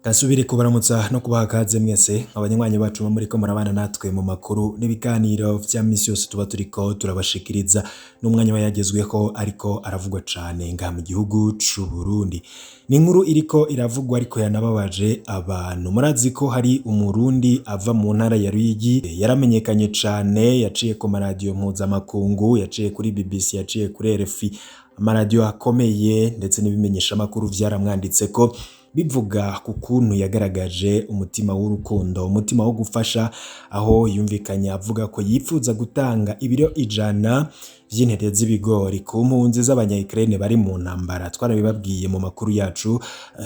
Kasubire kubaramutsa no kubaha kaze mwese abanywanyi bacu bo muri ko murabana natwe mu makuru n'ibiganiro vya misi yose tuba turiko turabashikiriza n'umwanya wayagezweho ariko aravugwa cane ngaha mu gihugu c'u Burundi. Ni inkuru iriko iravugwa ariko yanababaje abantu. Murazi ko hari umurundi ava mu ntara ya Ruyigi yaramenyekanye cane, yaciye ku maradiyo mpuzamakungu, yaciye kuri BBC, yaciye kuri RFI, amaradiyo akomeye ndetse n'ibimenyesha makuru vyaramwanditseko bivuga ku kuntu yagaragaje umutima w'urukundo, umutima wo gufasha, aho yumvikanye avuga ko yifuza gutanga ibiro 100 vy'intete z'ibigori ku mpunzi z'abanya-Ukraine bari mu ntambara. Twarabibabwiye mu makuru yacu,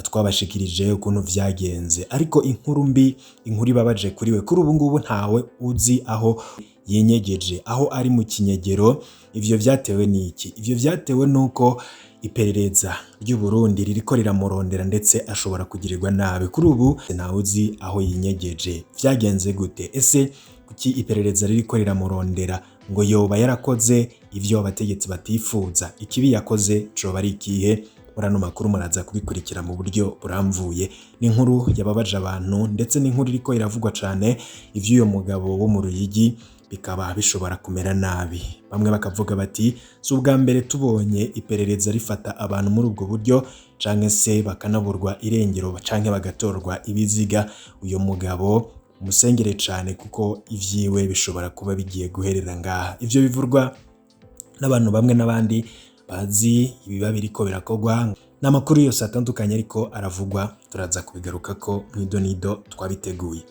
twabashikirije ukuntu vyagenze, ariko inkuru mbi, inkuru ibabaje kuri we kuri ubu ngubu ntawe uzi aho yinyegeje, aho ari mu kinyegero. Ivyo vyatewe n'iki? Ivyo vyatewe nuko iperereza ry'u Burundi ririko riramurondera ndetse ashobora kugirirwa nabi. Kuri ubu ntawe uzi aho yinyegeje. Vyagenze gute? Ese kuki iperereza ririko riramurondera? Ngo yoba yarakoze ivyo abategetsi batifuza? Ikibi yakoze coba ari ikihe? Murano makuru muraza kubikurikira mu buryo buramvuye. Ni inkuru yababaje abantu ndetse n'inkuru iriko iravugwa cane ivy'uyo mugabo wo mu Ruyigi, bikaba bishobora kumera nabi. Bamwe bakavuga bati si ubwa mbere tubonye iperereza rifata abantu muri ubwo buryo, canke se bakanaburwa irengero canke bagatorwa ibiziga. Uyo mugabo musengere cane kuko ivyiwe bishobora kuba bigiye guherera ngaha. Ivyo bivurwa n'abantu bamwe n'abandi bazi ibiba biriko birakorwa n'amakuru yose atandukanye ariko aravugwa, turaza kubigarukako mw'idonido twabiteguye.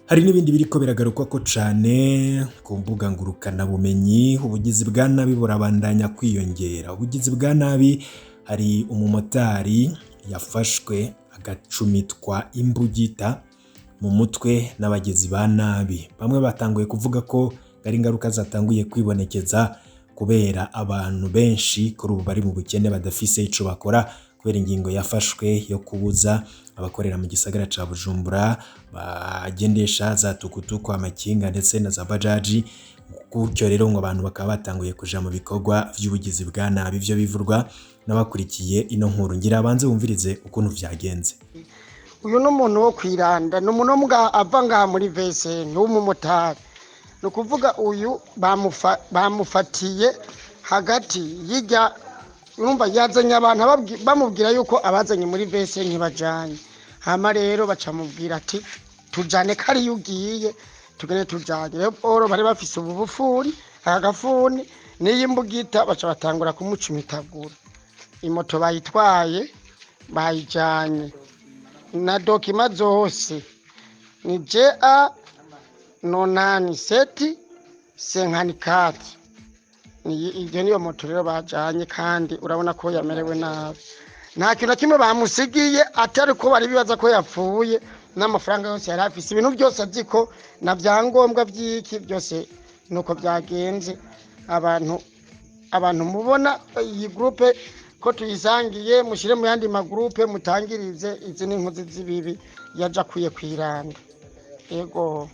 Hari n'ibindi biriko biragarukwa ko cane ku mbuga ngurukana bumenyi. Ubugizi bwa nabi burabandanya kwiyongera. Ubugizi bwa nabi, hari umumotari yafashwe agacumitwa imbugita mu mutwe n'abagizi ba nabi. Bamwe batanguye kuvuga ko ari ingaruka zatanguye kwibonekeza kubera abantu benshi kuri ubu bari mu bukene badafise ico bakora, kubera ingingo yafashwe yo kubuza abakorera mu gisagara ca Bujumbura bagendesha za tukutuku, amakinga ndetse na za bajaji. Gutyo rero ngo abantu bakaba batanguye kuja mu bikorwa vy'ubugizi bwa nabi. Ivyo bivurwa n'abakurikiye ino nkuru. Ngira abanze wumvirize ukuntu vyagenze. Uyu n'umuntu wo kwiranda, n'umuntu ava ngaha muri VSN w'umumotari. No kuvuga uyu bamufatiye hagati y'ijya, urumva yazanye abantu bamubwira yuko abazanye muri VSN bajanye. Hama rero bacamubwira ati tujane kari yugiye tugene tujanye. Rero Paul bari bafise ubufuri agafuni n'iyimbugita, baca batangura kumucumitagura. Imoto bayitwaye bayijanye na dokima zose ni JA 97 54. Iyo niyo moto rero bajanye, kandi urabona ko yamerewe nabi. Nta kintu na kimwe bamusigiye, atari ko bari bibaza ko yapfuye, n'amafaranga yose yari afise, ibintu byose aziko na byangombwa by'iki byose nuko byagenze. Abantu mubona iyi groupe ko tuyisangiye, mushire mu yandi magroupe, mutangirize izi n'inkozi z'ibibi yaja kuye kwiranda. Yego,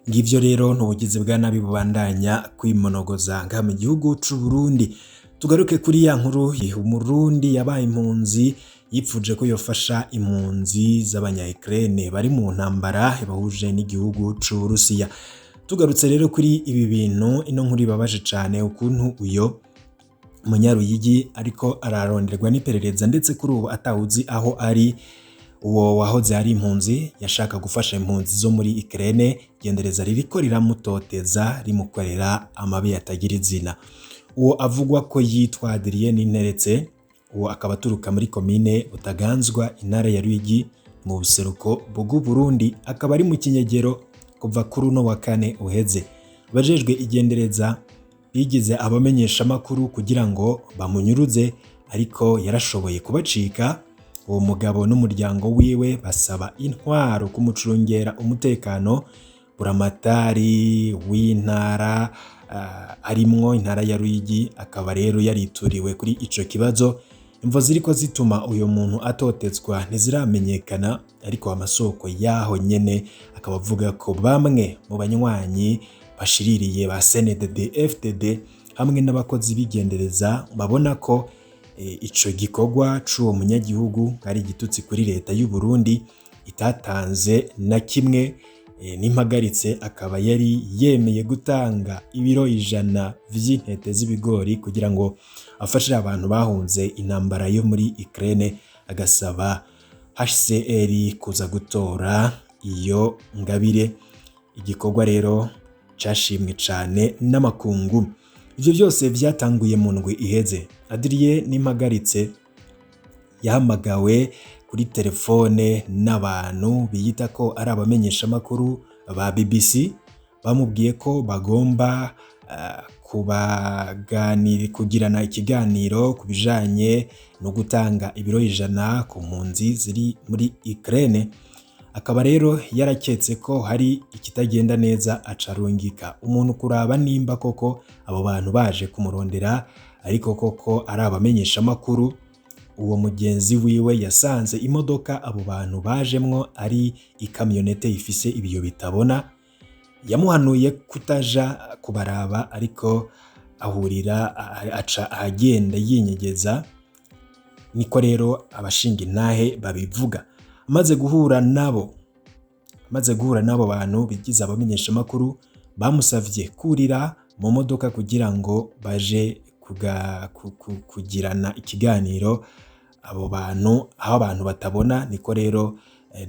ngivyo rero n'ubugizi bwa nabi bubandanya kwimonogoza ngaha mu gihugu c'u Burundi. Tugaruke kuri ya nkuru, umurundi yabaye impunzi yipfuje ko yofasha impunzi z'abanya-Ukraine bari mu ntambara bahuje n'igihugu c'u Burusiya. Tugarutse rero kuri ibi bintu, ino nkuru ibabaje cane ukuntu uyo munyaruyigi ariko araronderwa n'iperereza, ndetse kuri ubu atawuzi aho ari. Uwo wahoze ari impunzi yashaka gufasha impunzi zo muri Ukraine, gendereza ririko riramutoteza rimukorera amabi yatagira izina. Uwo avugwa ko yitwa Adrien Ninteretse, uwo akaba aturuka muri komine Butaganzwa, intara ya Ruyigi, mu buseruko bw'u Burundi. Akaba ari mu kinyegero kuva kuri uno wa kane uheze. Bajejwe igendereza bigize abamenyesha makuru kugira ngo bamunyuruze, ariko yarashoboye kubacika. Uwo mugabo n'umuryango wiwe basaba intwaro kumucurungera umutekano. Buramatari w'intara arimwo intara ya Ruyigi akaba rero yarituriwe kuri ico kibazo. Imvo ziriko zituma uyo muntu atotezwa ntiziramenyekana, ariko amasoko yaho nyene akaba avuga ko bamwe mu banywanyi bashiririye ba CNDD FDD hamwe n'abakozi bigendereza babona ko ico gikorwa c'uwo munyagihugu ari igitutsi kuri leta y'u Burundi itatanze na kimwe. N'impagaritse akaba yari yemeye gutanga ibiro 100 vy'intete z'ibigori kugira ngo afashe abantu bahunze intambara yo muri Ukraine, agasaba HCR kuza gutora iyo ngabire. Igikorwa rero cashimwe cane n'amakungu. Ivyo byose vyatanguye mu ndwi iheze. Adrien N'impagaritse yahamagawe kuri telefone n'abantu biyita ko ari abamenyesha makuru ba BBC, bamubwiye ko bagomba kugirana ikiganiro ku bijanye no gutanga ibiro 100 ku mpunzi ziri muri Ukraine. Akaba rero yaraketse ko hari ikitagenda neza, acarungika umuntu kuraba nimba koko abo bantu baje kumurondera ariko koko ari abamenyesha makuru. Uwo mugenzi wiwe yasanze imodoka abo bantu bajemwo ari ikamyonete ifise ibiyo bitabona. Yamuhanuye kutaja kubaraba, ariko ahurira aca agenda yinyegeza. Niko rero abashinga intahe babivuga. Amaze guhura nabo bantu bigize abamenyesha makuru, bamusavye kurira mu modoka kugira ngo baje kugirana ikiganiro abo bantu aho abantu batabona. Niko rero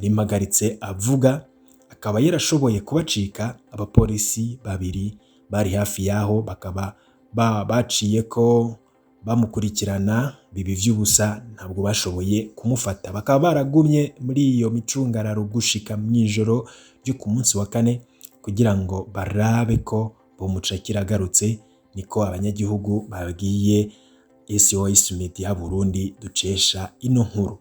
N'impagaritse avuga. Akaba yarashoboye kubacika. Abapolisi 2 bari hafi yaho bakaba baciye ko bamukurikirana, bibi vy'ubusa, ntabwo bashoboye kumufata. Bakaba baragumye muri iyo micungararo gushika mwijoro ryo ku munsi wa 4 kugira ngo barabe ko bomucakira agarutse. Niko abanyagihugu babwiye SOS Media Burundi dukesha ino nkuru.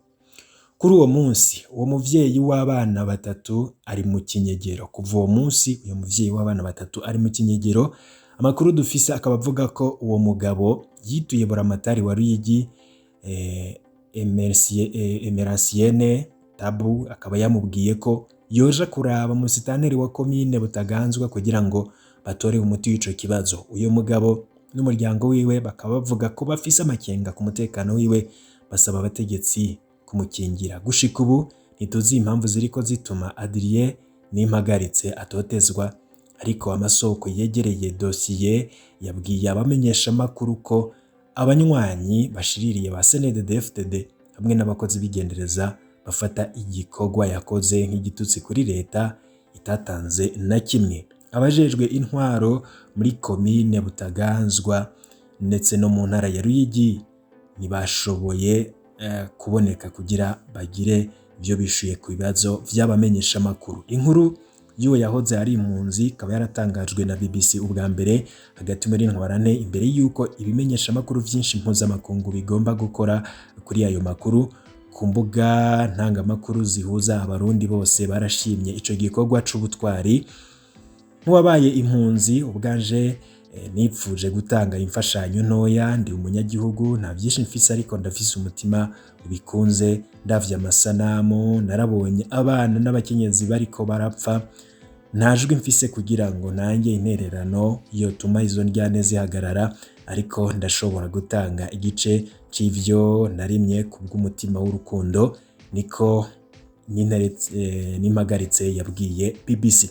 Kuri uwo munsi uwo muvyeyi w'abana 3 ari mu kinyegero. Kuva uwo munsi uyo muvyeyi w'abana 3 ari mu kinyegero. Amakuru dufise akaba avuga ko uwo mugabo yituye buramatari wa Ruyigi, Emeransiene Tabu, akaba yamubwiye ko yoja kuraba musitanteri wa komine Butaganzwa kugira ngo batore umuti w'ico kibazo. Uyo mugabo n'umuryango wiwe bakaba bavuga ko bafise amakenga ku mutekano wiwe, basaba abategetsi kumukingira. Gushika ubu ntituzi impamvu ziriko zituma Adrien N'impagaritse atotezwa, ariko amasoko yegereye dosiye yabwiye abamenyesha makuru ko abanywanyi bashiririye ba CNDD-FDD hamwe n'abakozi bigendereza bafata igikorwa yakoze nk'igitutsi kuri leta itatanze na kimwe. Abajejwe intwaro muri komine Butaganzwa ndetse no mu ntara ya Ruyigi ntibashoboye kuboneka kugira bagire ivyo bishuye ku bibazo vy'abamenyesha makuru. Inkuru y'uwo yahoze ari impunzi ikaba yaratangajwe na BBC ubwa mbere hagati muri Ntwarante, imbere y'uko ibimenyesha makuru vyinshi mpuzamakungu bigomba gukora kuri ayo makuru. Ku mbuga ntangamakuru zihuza abarundi bose barashimye ico gikorwa c'ubutwari. Nk'uwabaye impunzi ubwanje nipfuje gutanga imfashanyo ntoya. Ndi umunyagihugu, nta vyinshi mfise, ariko ndafise umutima ubikunze. Ndavye amasanamu, narabonye abana n'abakenyezi bariko barapfa. Ntajwi mfise kugira ngo nanjye intererano yotuma izo ndyane zihagarara, ariko ndashobora gutanga igice c'ivyo narimye kubw'umutima w'urukundo. Niko N'impagaritse yabwiye BBC.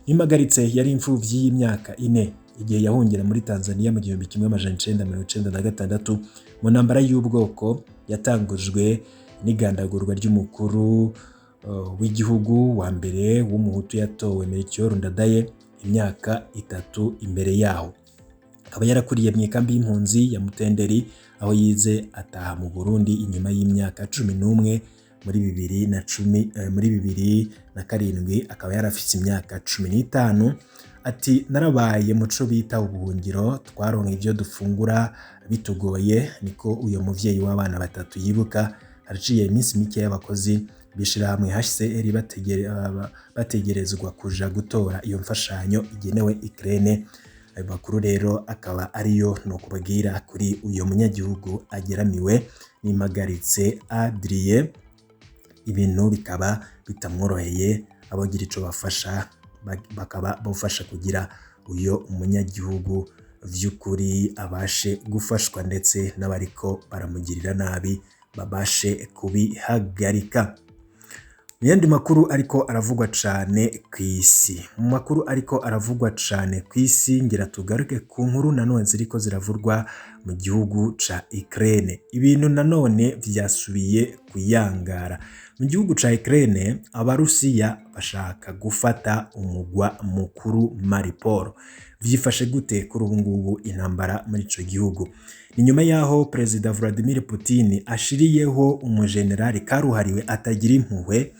N'impagaritse yari imfuvyi y'imyaka 4 igihe yahungira muri Tanzania mu 1996 mu ntambara y'ubwoko yatangujwe n'igandagurwa ry'umukuru w'igihugu wa mbere w'umuhutu yatowe Melchior Ndadaye imyaka 3 imbere yaho. Akaba yarakuriye mu ikambi y'impunzi ya Mutenderi, aho yize ataha mu Burundi inyuma y'imyaka 11 muri 2007. Akaba yarafise imyaka 15. Ati narabaye muco bita ubuhungiro, twaronka ivyo dufungura bitugoye. Niko uyo muvyeyi w'abana 3 yibuka. Haciye iminsi mike y'abakozi bishira hamwe HCR bategerezwa kuja gutora iyo mfashanyo igenewe Ukraine. Ayo makuru rero akaba ariyo no kubagira kuri uyo munyagihugu ageramiwe N'impagaritse Adrien. Ibintu bikaba bitamworoheye, abogira ico bafasha bakaba bafasha kugira uyo umunyagihugu vy'ukuri abashe gufashwa ndetse n'abariko baramugirira nabi babashe kubihagarika. Mu yandi makuru ariko aravugwa cane kw'isi, mu makuru ariko aravugwa cane kw'isi ngira tugaruke ku nkuru nanone ziriko ziravurwa mu gihugu ca Ukraine. Ibintu nanone vyasubiye kuyangara mu gihugu ca Ukraine. Abarusiya bashaka gufata umugwa mukuru Mariupol. Vyifashe gute kuri ubu ngubu intambara muri ico gihugu? Ni nyuma yaho Perezida Vladimir Putin ashiriyeho umujenerali karuhariwe atagira impuhwe.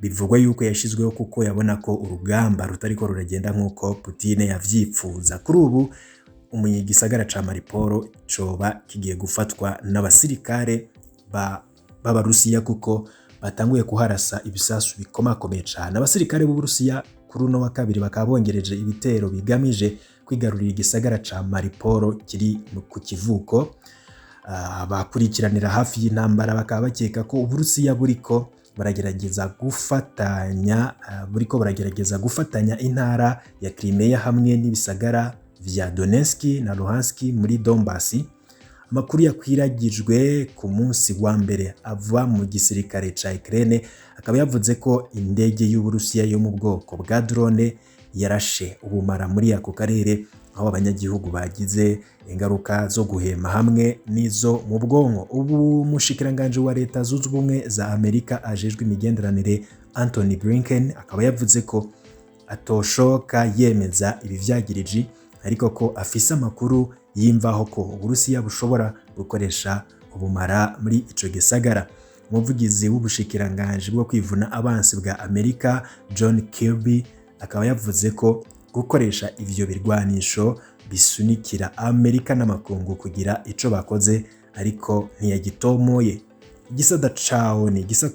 Bivugwa yuko yashizweho kuko yabona ko urugamba rutariko ruragenda nkuko Putin yavyipfuza. Kuri ubu igisagara ca Mariupol coba kigiye gufatwa n'abasirikare b'Abarusiya kuko batanguye kuharasa ibisasu bikomakomeye cane. Abasirikare b'Uburusiya kuri uno wa kabiri bakaba bongereje ibitero bigamije kwigarurira igisagara ca Mariupol kiri ku kivuko. Bakurikiranira hafi y'intambara bakaba bakeka ko Uburusiya buriko baragerageza gufatanya intara ya Crimea hamwe n'ibisagara vya Donetsk na Luhansk muri Donbass. Amakuru yakwiragijwe ku munsi wa mbere ava mu gisirikare ca Ukraine akaba yavuze ko indege y'Uburusiya yo mu bwoko bwa drone yarashe ubumara muri ako karere, aho abanyagihugu bagize ingaruka zo guhema hamwe n'izo mu bwonko. Ubu mushikiranganje wa leta zunze ubumwe za Amerika ajejwe imigenderanire Anthony Blinken akaba yavuze ko atoshoka yemeza ibi vyagiriji, ariko ko afise amakuru yimvaho ko Uburusiya bushobora gukoresha ubumara muri ico gisagara. Umuvugizi w'ubushikiranganje bwo kwivuna abansi bwa Amerika John Kirby akaba yavuze ko gukoresha ivyo birwanisho bisunikira Amerika n'amakungu kugira ico bakoze, ariko ntiyagitomoye. Igisata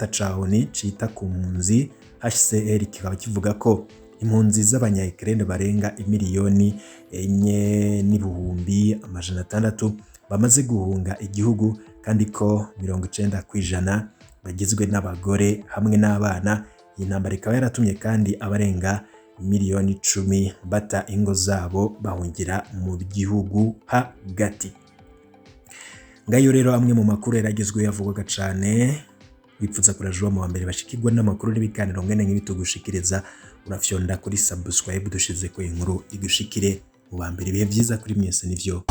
cawoni cita ku mpunzi HCR kikaba kivuga ko impunzi z'abanya-Ukraine barenga 4,400,600 bamaze guhunga igihugu, kandi ko 90% bagizwe n'abagore hamwe n'abana. Iyi ntambara ikaba yaratumye kandi abarenga 10,000,000 bata ingo zabo bahungira mu gihugu hagati. Ngayo rero amwe mu makuru yaragezwe yavugwaga cane. Wipfuza kurajuwa mu mbere bashikirwa n'amakuru n'ibiganiro ngene nk'ibitugushikiriza, urafyonda kuri subscribe dushize ko inkuru igushikire mu mbere. Ibihe vyiza kuri mwese nivyo.